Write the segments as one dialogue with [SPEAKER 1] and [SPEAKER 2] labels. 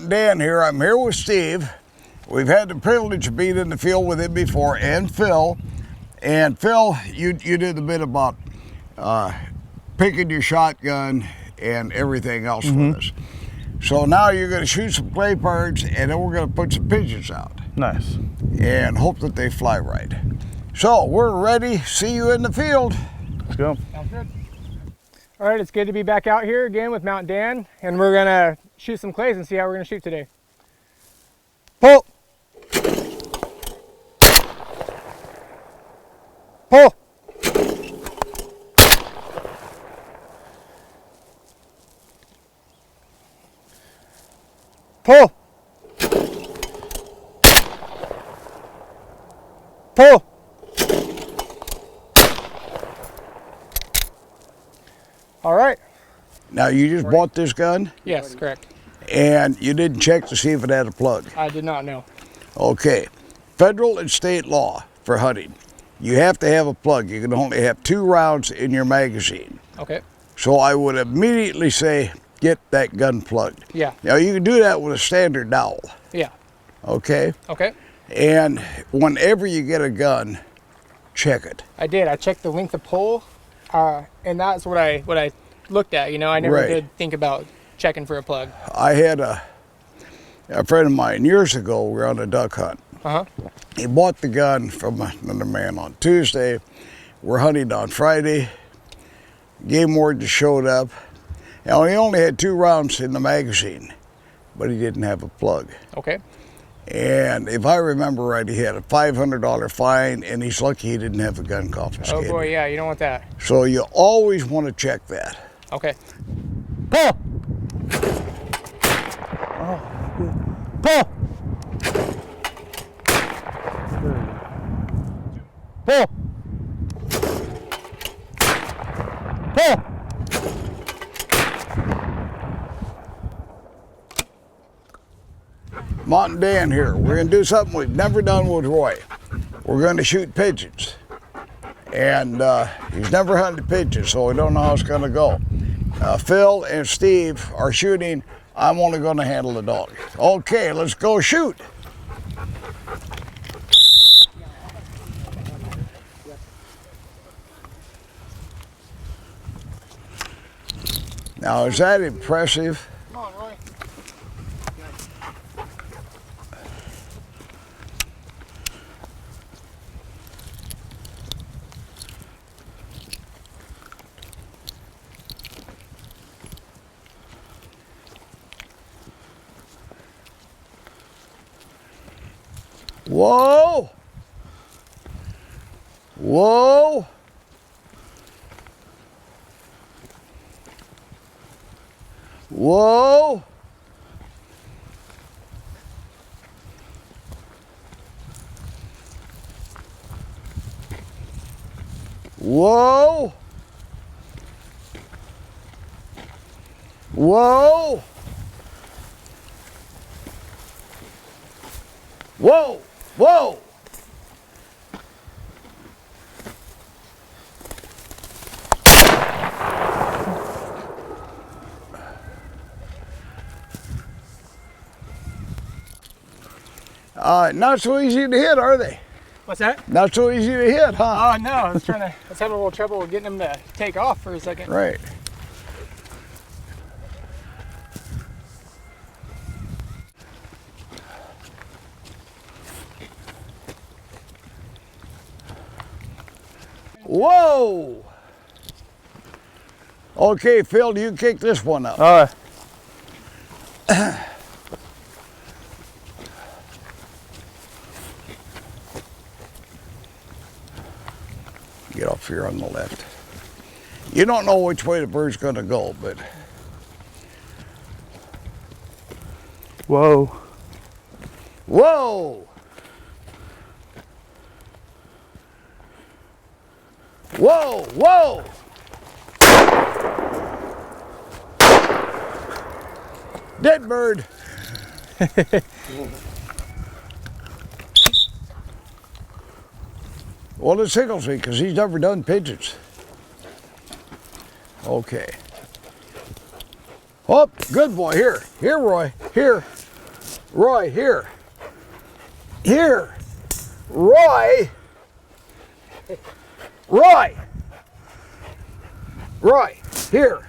[SPEAKER 1] Mountain Dan here. I'm here with Steve. We've had the privilege of being in the field with him before, and Phil. And Phil, you did a bit about picking your shotgun and everything else with us. So now you're going to shoot some clay birds, and then we're going to put some pigeons out.
[SPEAKER 2] Nice.
[SPEAKER 1] And hope that they fly right. So we're ready. See you in the field.
[SPEAKER 2] Let's go.
[SPEAKER 3] Sounds good. All right, it's good to be back out here again with Mountain Dan, and we're gonna shoot some clays and see how we're gonna shoot today. Pull. Pull. Pull. Pull. All right.
[SPEAKER 1] Now you just bought this gun?
[SPEAKER 3] Yes, correct.
[SPEAKER 1] And you didn't check to see if it had a plug?
[SPEAKER 3] I did not know.
[SPEAKER 1] Okay. Federal and state law for hunting. You have to have a plug. You can only have 2 rounds in your magazine.
[SPEAKER 3] Okay.
[SPEAKER 1] So I would immediately say, get that gun plugged.
[SPEAKER 3] Yeah.
[SPEAKER 1] Now you can do that with a standard dowel.
[SPEAKER 3] Yeah.
[SPEAKER 1] Okay?
[SPEAKER 3] Okay.
[SPEAKER 1] And whenever you get a gun, check it.
[SPEAKER 3] I did. I checked the length of pole, and that's what I looked at. You know, I never did think about checking for a plug.
[SPEAKER 1] I had a friend of mine years ago. We were on a duck hunt. He bought the gun from another man on Tuesday. We're hunting on Friday. Game warden showed up. Now he only had 2 rounds in the magazine, but he didn't have a plug.
[SPEAKER 3] Okay.
[SPEAKER 1] And if I remember right, he had a $500 fine, and he's lucky he didn't have a gun confiscated.
[SPEAKER 3] Oh boy, yeah, you don't want that.
[SPEAKER 1] So you always want to check that.
[SPEAKER 3] Okay.
[SPEAKER 2] Pull. Oh, good. Pull. Pull. Pull.
[SPEAKER 1] Mountain Dan here. We're going to do something we've never done with Roy. We're going to shoot pigeons. And he's never hunted pigeons, so we don't know how it's going to go. Phil and Steve are shooting. I'm only going to handle the dog. Okay, let's go shoot. Now, is that impressive?
[SPEAKER 3] Come on, Roy.
[SPEAKER 1] Whoa! Whoa! Whoa! Whoa! Whoa! Whoa! Whoa! Not so easy to hit, are they?
[SPEAKER 3] What's that?
[SPEAKER 1] Not so easy to hit, huh?
[SPEAKER 3] Oh no, I was having a little trouble getting them to take off for a second.
[SPEAKER 1] Right. Whoa! Okay, Phil, you kick this one up.
[SPEAKER 2] All right.
[SPEAKER 1] Get off here on the left. You don't know which way the bird's going to go, but...
[SPEAKER 2] Whoa.
[SPEAKER 1] Whoa! Whoa, whoa! Dead bird. Well, it signals me because he's never done pigeons. Okay. Oh, good boy. Here, Roy. Here. Roy, here. Here. Roy. Roy. Roy, here.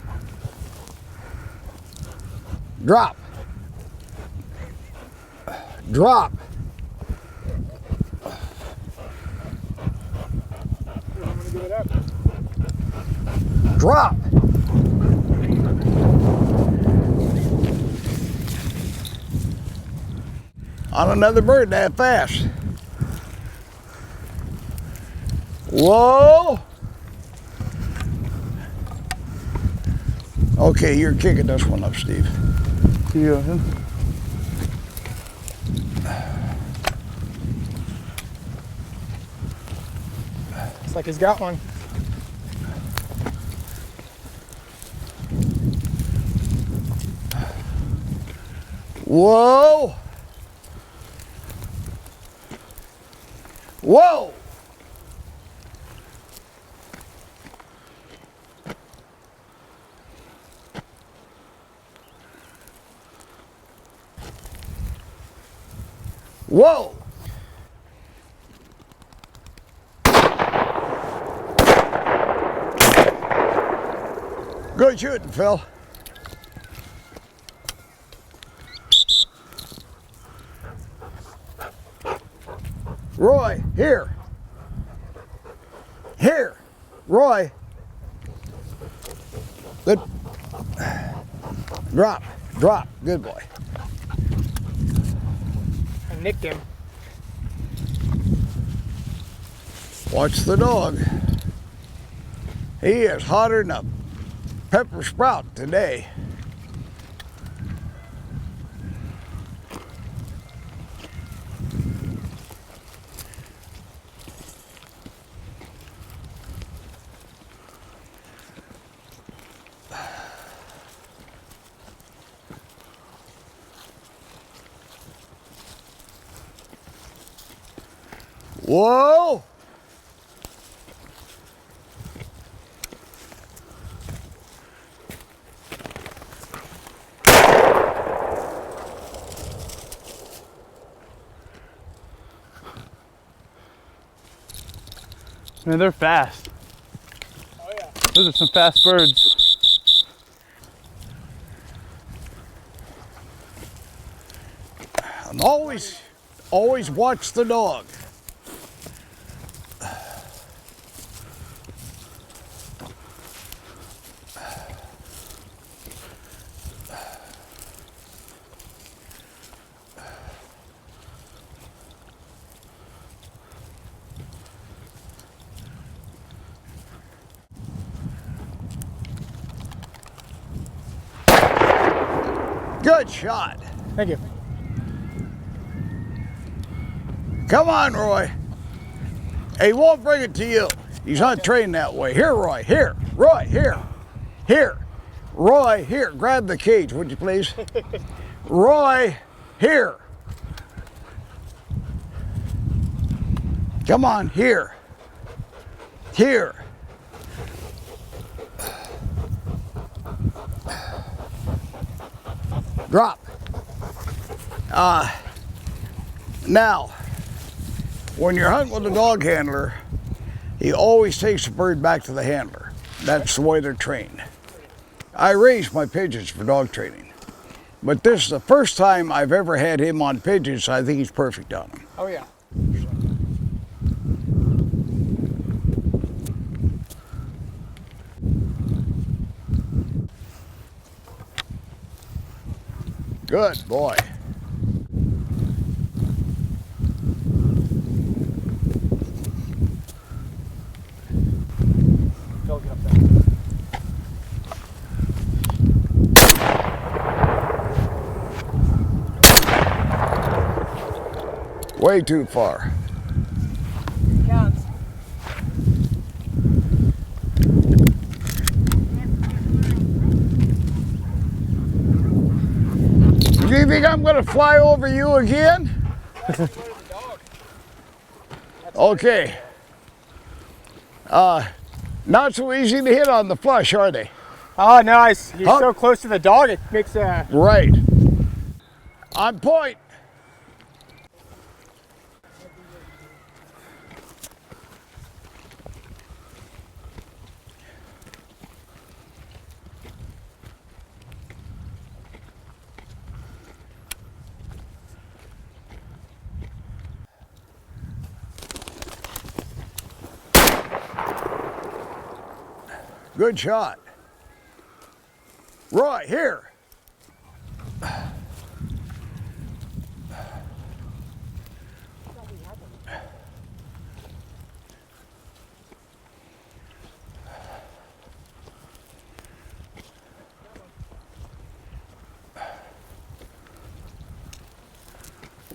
[SPEAKER 1] Drop. Drop.
[SPEAKER 3] I'm gonna give it up.
[SPEAKER 1] Drop. On another bird that fast. Whoa. Okay, you're kicking this one up, Steve.
[SPEAKER 2] Yeah.
[SPEAKER 3] Looks like he's got one.
[SPEAKER 1] Whoa. Whoa. Whoa. Good shooting, Phil. Roy, here. Here. Roy. Good. Drop. Drop. Good boy.
[SPEAKER 3] I nicked him.
[SPEAKER 1] Watch the dog. He is hotter than a pepper sprout today. Whoa!
[SPEAKER 2] Man, they're fast.
[SPEAKER 3] Oh yeah.
[SPEAKER 2] Those are some fast birds.
[SPEAKER 1] And always watch the dog. Good shot.
[SPEAKER 3] Thank you.
[SPEAKER 1] Come on, Roy. He won't bring it to you. He's not trained that way. Here, Roy. Here. Roy, here. Here. Roy, here. Grab the cage, would you please? Roy, here. Come on, here. Here. Drop. Now, when you're hunting with a dog handler, he always takes the bird back to the handler. That's the way they're trained. I raise my pigeons for dog training, but this is the first time I've ever had him on pigeons, so I think he's perfect on them.
[SPEAKER 3] Oh yeah.
[SPEAKER 1] Good boy.
[SPEAKER 3] Phil, get up there.
[SPEAKER 1] Way too far.
[SPEAKER 3] Counts.
[SPEAKER 1] Do you think I'm going to fly over you again? Okay. Not so easy to hit on the flush, are they?
[SPEAKER 3] Oh, nice. You're
[SPEAKER 1] Huh?
[SPEAKER 3] so close to the dog, it makes
[SPEAKER 1] Right. On point. Good shot. Roy, here.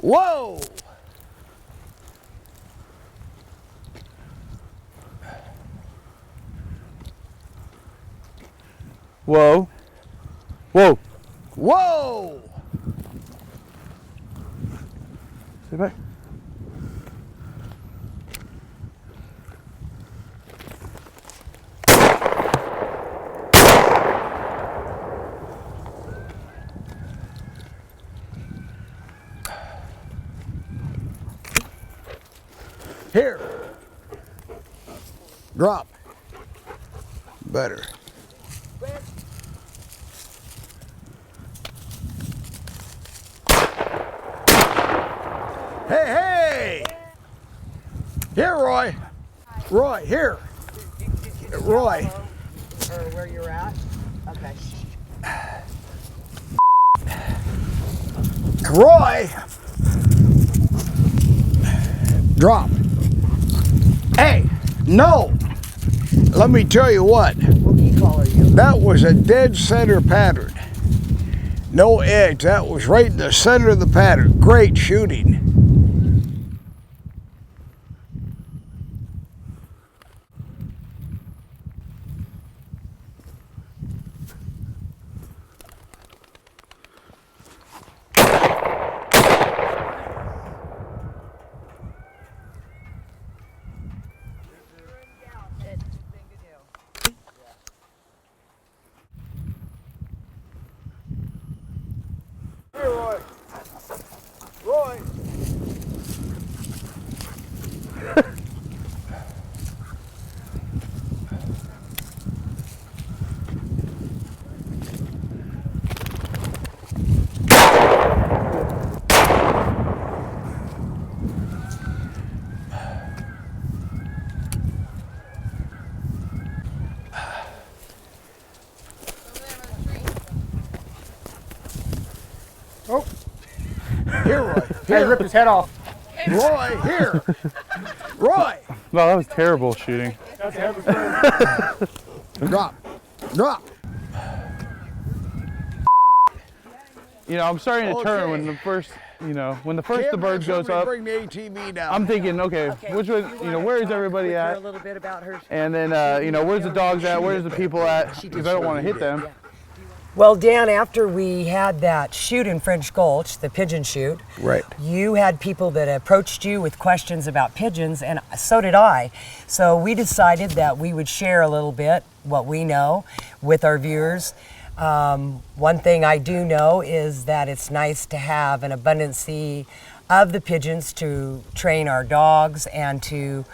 [SPEAKER 1] Whoa!
[SPEAKER 2] Whoa. Whoa.
[SPEAKER 1] Whoa!
[SPEAKER 2] Stay back.
[SPEAKER 1] Here. Drop. Better. Hey, hey! Here, Roy. Roy, here. Roy.
[SPEAKER 4] Or where you're at? Okay.
[SPEAKER 1] Roy. Drop. Hey, no. Let me tell you what.
[SPEAKER 4] What key call are you?
[SPEAKER 1] That was a dead center pattern. No edge. That was right in the center of the pattern. Great shooting. Here, Roy. Roy.
[SPEAKER 3] Oh,
[SPEAKER 1] Here, Roy.
[SPEAKER 3] I
[SPEAKER 1] Here.
[SPEAKER 3] ripped his head off.
[SPEAKER 1] Roy, here. Roy.
[SPEAKER 2] Wow, that was terrible shooting.
[SPEAKER 3] That's a heavy bird.
[SPEAKER 1] Drop. Drop.
[SPEAKER 2] You know, I'm starting to turn
[SPEAKER 1] Okay.
[SPEAKER 2] when the first, when the first the
[SPEAKER 1] Cameron,
[SPEAKER 2] bird goes
[SPEAKER 1] somebody
[SPEAKER 2] up.
[SPEAKER 1] Bring the ATV down.
[SPEAKER 2] I'm thinking, okay, which way, where is everybody
[SPEAKER 4] A
[SPEAKER 2] at?
[SPEAKER 4] little bit about her.
[SPEAKER 2] And then, where's the dogs at? Where's the people at? Because I don't want to hit them.
[SPEAKER 4] Well, Dan, after we had that shoot in French Gulch, the pigeon shoot,
[SPEAKER 1] Right.
[SPEAKER 4] you had people that approached you with questions about pigeons, and so did I. So we decided that we would share a little bit what we know with our viewers. One thing I do know is that it's nice to have an abundance of the pigeons to train our dogs and to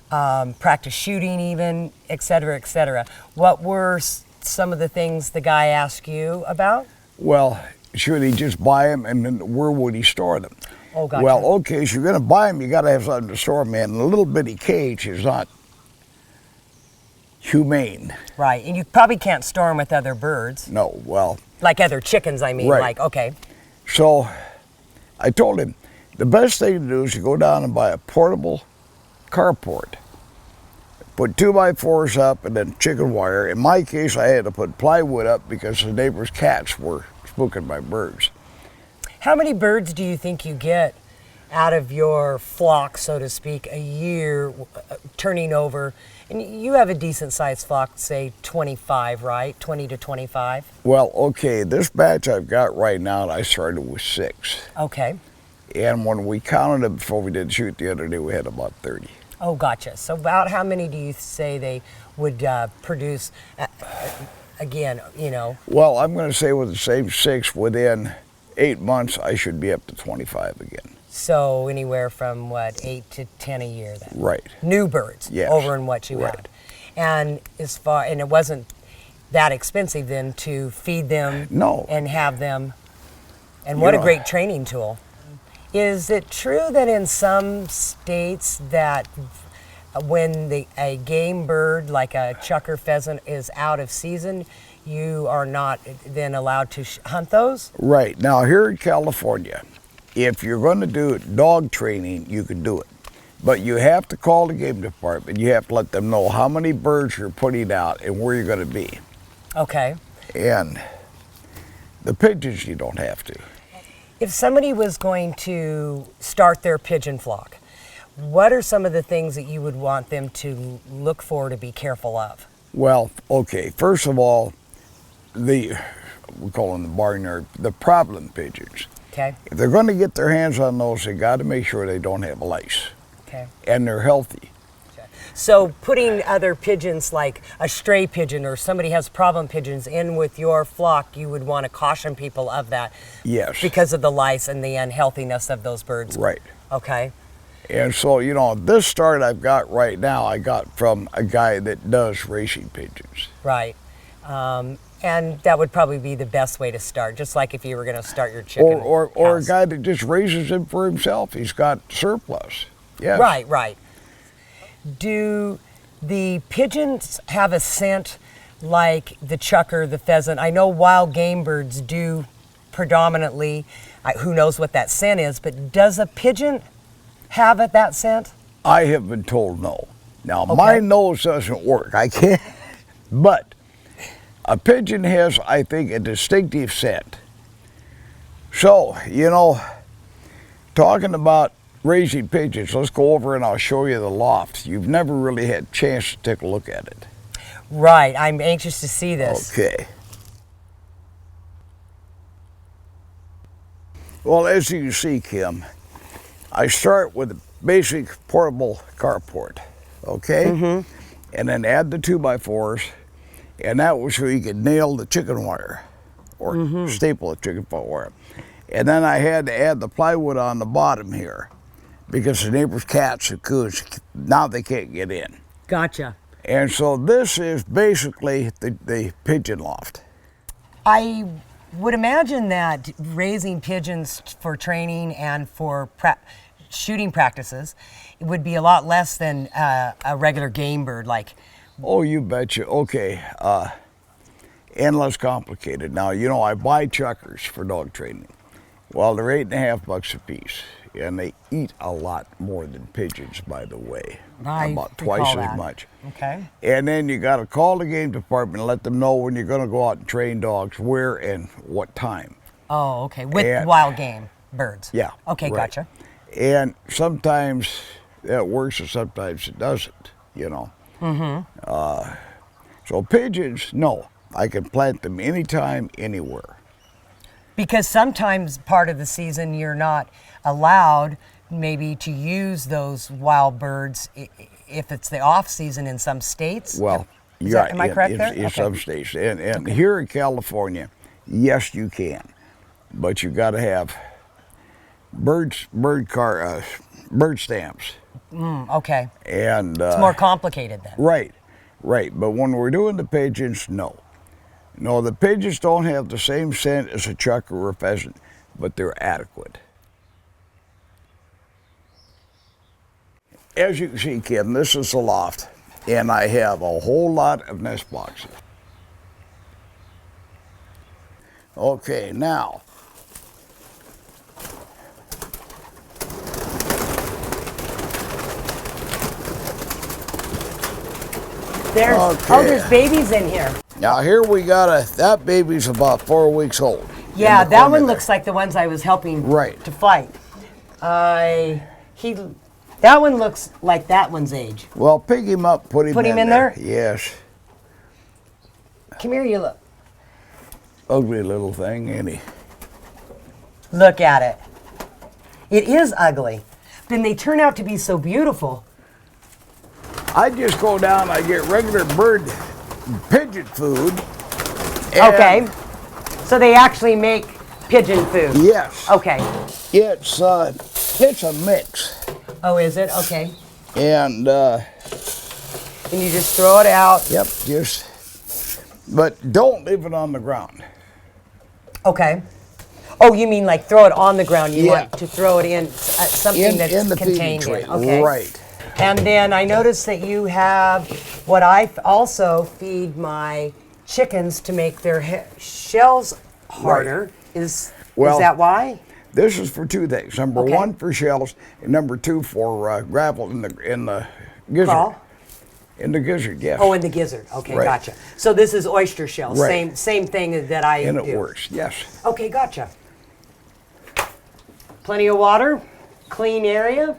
[SPEAKER 4] practice shooting even, et cetera, et cetera. What were some of the things the guy asked you about?
[SPEAKER 1] Well, should he just buy them, and then where would he store them?
[SPEAKER 4] Oh, gotcha.
[SPEAKER 1] Well, okay, so you're going to buy them, you got to have something to store them in. And a little bitty cage is not humane.
[SPEAKER 4] Right, and you probably can't store them with other birds.
[SPEAKER 1] No, well,
[SPEAKER 4] Like other chickens, I mean,
[SPEAKER 1] Right.
[SPEAKER 4] like, okay.
[SPEAKER 1] so I told him the best thing to do is you go down and buy a portable carport. Put 2x4s up and then chicken wire. In my case, I had to put plywood up because the neighbor's cats were spooking my birds.
[SPEAKER 4] How many birds do you think you get out of your flock, so to speak, a year turning over? And you have a decent sized flock, say 25, right? 20 to 25?
[SPEAKER 1] Well, okay, this batch I've got right now, I started with 6.
[SPEAKER 4] Okay.
[SPEAKER 1] And when we counted them before we did shoot the other day, we had about 30.
[SPEAKER 4] Oh, gotcha. So about how many do you say they would produce, again,
[SPEAKER 1] Well, I'm going to say with the same 6, within 8 months, I should be up to 25 again.
[SPEAKER 4] so anywhere from, 8 to 10 a year then?
[SPEAKER 1] Right.
[SPEAKER 4] New birds
[SPEAKER 1] Yes.
[SPEAKER 4] over in what you
[SPEAKER 1] Right.
[SPEAKER 4] had. And and it wasn't that expensive then to feed them
[SPEAKER 1] No.
[SPEAKER 4] and have them, and what a
[SPEAKER 1] know-
[SPEAKER 4] great training tool. Is it true that in some states that when a game bird like a chucker pheasant is out of season, you are not then allowed to hunt those?
[SPEAKER 1] Right. Now, here in California, if you're going to do dog training, you can do it. But you have to call the game department. You have to let them know how many birds you're putting out and where you're going to be.
[SPEAKER 4] Okay.
[SPEAKER 1] And the pigeons, you don't have to.
[SPEAKER 4] If somebody was going to start their pigeon flock, what are some of the things that you would want them to look for to be careful of?
[SPEAKER 1] Well, okay, first of all, we call them the barnyard, the problem pigeons.
[SPEAKER 4] Okay.
[SPEAKER 1] If they're going to get their hands on those, they got to make sure they don't have lice.
[SPEAKER 4] Okay.
[SPEAKER 1] And they're healthy.
[SPEAKER 4] So putting other pigeons, like a stray pigeon or somebody has problem pigeons in with your flock, you would want to caution people of that.
[SPEAKER 1] Yes.
[SPEAKER 4] Because of the lice and the unhealthiness of those birds.
[SPEAKER 1] Right.
[SPEAKER 4] Okay.
[SPEAKER 1] And so, you know, this start I've got right now, I got from a guy that does racing pigeons.
[SPEAKER 4] Right. And that would probably be the best way to start, just like if you were going to start your chicken
[SPEAKER 1] Or a
[SPEAKER 4] house.
[SPEAKER 1] guy that just raises them for himself. He's got surplus. Yes.
[SPEAKER 4] Right, right. Do the pigeons have a scent like the chucker, the pheasant? I know wild game birds do predominantly. Who knows what that scent is, but does a pigeon have that scent?
[SPEAKER 1] I have been told no. Now,
[SPEAKER 4] Okay.
[SPEAKER 1] my nose doesn't work. I can't. But a pigeon has, I think, a distinctive scent. So, you know, talking about raising pigeons, let's go over and I'll show you the loft. You've never really had a chance to take a look at it.
[SPEAKER 4] Right, I'm anxious to see this.
[SPEAKER 1] Okay. Well, as you can see, Kim, I start with a basic portable carport, okay?
[SPEAKER 4] Mm-hmm.
[SPEAKER 1] And then add the 2x4s, and that was so you could nail the chicken wire or staple the chicken foot wire. And then I had to add the plywood on the bottom here because the neighbor's cats and coons, now they can't get in.
[SPEAKER 4] Gotcha.
[SPEAKER 1] And so this is basically the pigeon loft.
[SPEAKER 4] I would imagine that raising pigeons for training and for shooting practices would be a lot less than a regular game bird. Like,
[SPEAKER 1] Oh, you betcha. Okay. And less complicated. Now, you know, I buy chuckers for dog training. Well, they're $8.50 a piece. And they eat a lot more than pigeons, by the way.
[SPEAKER 4] I
[SPEAKER 1] About
[SPEAKER 4] recall
[SPEAKER 1] twice
[SPEAKER 4] that.
[SPEAKER 1] as much.
[SPEAKER 4] Okay.
[SPEAKER 1] And then you got to call the game department and let them know when you're going to go out and train dogs, where and what time.
[SPEAKER 4] Oh, okay. With
[SPEAKER 1] And-
[SPEAKER 4] wild game birds.
[SPEAKER 1] Yeah.
[SPEAKER 4] Okay,
[SPEAKER 1] right.
[SPEAKER 4] gotcha.
[SPEAKER 1] And sometimes it works and sometimes it doesn't, you know. So pigeons, no. I can plant them anytime, anywhere.
[SPEAKER 4] Because sometimes part of the season you're not allowed maybe to use those wild birds if it's the off season in some states.
[SPEAKER 1] Well,
[SPEAKER 4] Am I correct there?
[SPEAKER 1] In
[SPEAKER 4] Okay.
[SPEAKER 1] some states. And here in California, yes, you can. But you got to have bird stamps.
[SPEAKER 4] Okay.
[SPEAKER 1] And
[SPEAKER 4] It's more complicated then.
[SPEAKER 1] Right, right. But when we're doing the pigeons, no. No, the pigeons don't have the same scent as a chucker or a pheasant, but they're adequate. As you can see, Kim, this is the loft, and I have a whole lot of nest boxes. Okay, now,
[SPEAKER 4] There's babies in here.
[SPEAKER 1] now here we got that baby's about 4 weeks old.
[SPEAKER 4] Yeah,
[SPEAKER 1] In the
[SPEAKER 4] that
[SPEAKER 1] corner
[SPEAKER 4] one
[SPEAKER 1] there.
[SPEAKER 4] looks like the ones I was helping
[SPEAKER 1] Right.
[SPEAKER 4] to fight. That one looks like that one's age.
[SPEAKER 1] Well, pick him up, put him
[SPEAKER 4] Put him in there?
[SPEAKER 1] Yes.
[SPEAKER 4] Come here, you look.
[SPEAKER 1] Ugly little thing, ain't he?
[SPEAKER 4] Look at it. It is ugly. Then they turn out to be so beautiful.
[SPEAKER 1] I just go down, I get regular pigeon food. and-
[SPEAKER 4] Okay. So they actually make pigeon food.
[SPEAKER 1] Yes.
[SPEAKER 4] Okay.
[SPEAKER 1] It's a mix.
[SPEAKER 4] Oh, is it? Okay.
[SPEAKER 1] And,
[SPEAKER 4] And you just throw it out.
[SPEAKER 1] yep, but don't leave it on the ground.
[SPEAKER 4] Okay. Oh, you mean like throw it on the ground? You
[SPEAKER 1] Yeah.
[SPEAKER 4] want to throw it in something that's
[SPEAKER 1] In the feeding
[SPEAKER 4] contained
[SPEAKER 1] tray.
[SPEAKER 4] in. Okay.
[SPEAKER 1] Right.
[SPEAKER 4] And then I noticed that you have what I also feed my chickens to make their shells harder. Is that why?
[SPEAKER 1] This is for two things. Number
[SPEAKER 4] Okay.
[SPEAKER 1] one, for shells, and number two, for gravel in the gizzard.
[SPEAKER 4] Crawl?
[SPEAKER 1] In the gizzard, yes.
[SPEAKER 4] Oh, in the gizzard. Okay,
[SPEAKER 1] Right.
[SPEAKER 4] gotcha. So this is oyster shells.
[SPEAKER 1] Right.
[SPEAKER 4] Same thing that I
[SPEAKER 1] And
[SPEAKER 4] do.
[SPEAKER 1] it works, yes.
[SPEAKER 4] Okay, gotcha. Plenty of water, clean area.